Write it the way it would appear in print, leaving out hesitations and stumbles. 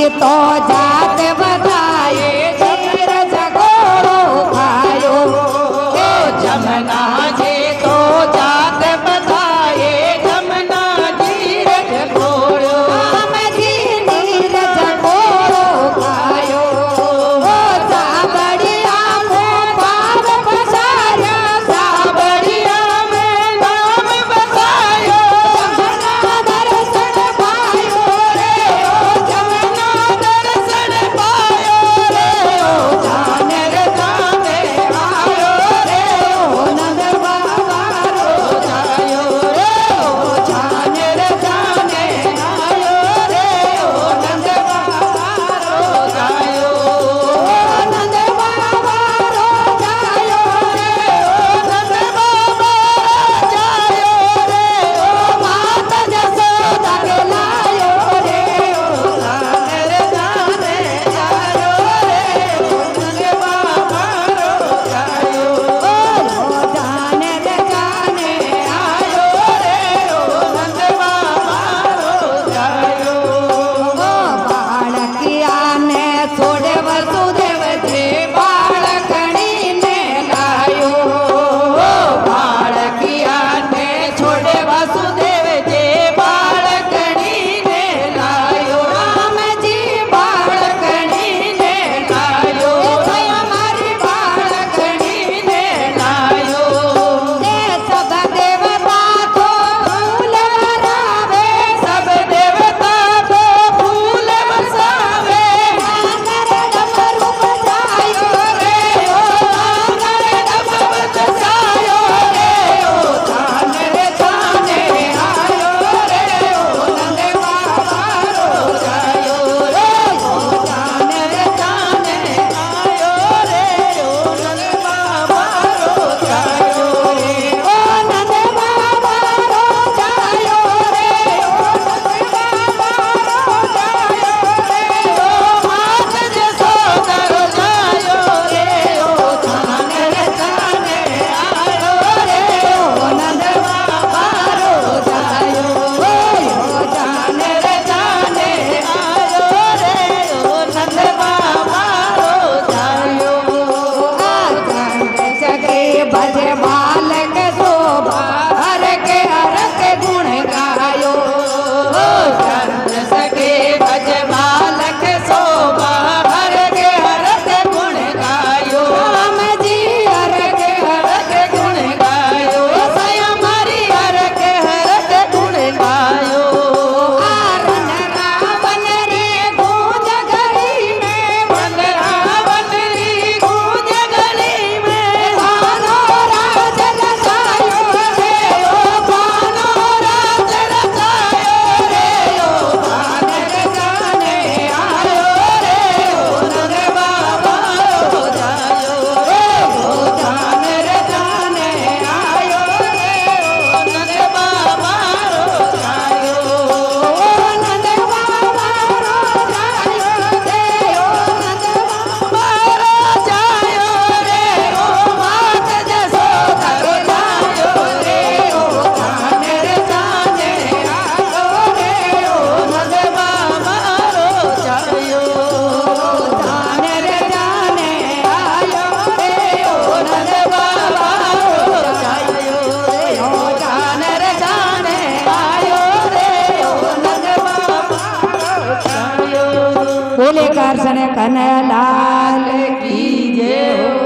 तो जात बताए धीरज घोड़ो खायो जमुना जी तो जात बताए जमुना धीरज घोड़ो राम जी नीरज घोड़ो खायो साबड़िया में पार पसारा साबड़िया में नाम बसायो जमुना दर्शन पायो रे जमुना दर्शन पायो रे जाने रे जाने आयो रे नंद बाबा रो जायो रे जाने रे जाने आयो रे नंद बाबा रो जायो नंद बाबा रो जायो रे नंद बाबा जायो रे मात जसोदा के लायो रे जाने रे जाने आयो रे नंद बाबा रो जायो जाने रे जाने आयो रे नंद बाबा रो जायो बाळकिया ने छोड़े वसुदेव जे बाळकणी ने लायो बाळकिया ने छोड़े वासुदेव जे बाळकणी ने लायो राम जी बाळकणी ने लायो हमारी बाळकणी ने लायो ने सब देवता को फूल भरावे सब देवता को फूल बसावे आंगन डमरू बजायो रे आंगन डमरू बसायो रे जाने रे जाने आयो रे नंद बाबा रो जायो रे जाने रे जाने आयो रे नंद बाबा रो जायो रे नंद बाबा रो जायो रे नंद बाबा रो जायो रे मात जसोदा रो जायो रे जाने रे जाने आयो रे नंद बाबा रो जायो जाने रे जाने आयो रे नंद बाबा रो जायो जगे भजे बालक शोभा हर के गुण गायो चंद सके भज बालक शोभा हर के हरत गुण गायो राम जी हर के हरत गुण गायो स्वयं हरि हर के हरत गुण गायो आरन रावण रे गूंज गली में वन रावण री गूंज गली में भानो राज रचायो रे भानो राज रचायो रे जाने रे जाने आयो रे नंद बाबा रो जायो रे जाने रे जाने आयो रे नंद बाबा रो जायो नंद बाबा रो जायो रे नंद बाबा रो जायो रे मात जसोदा रो जायो रे जाने रे जाने आयो रे नंद बाबा रो जायो जाने रे जाने आयो रे नंद बाबा रो जायो जाने रे जाने आयो रे नंद बाबा रो जायो बोले कार सने कन्हैया लाल की जय हो।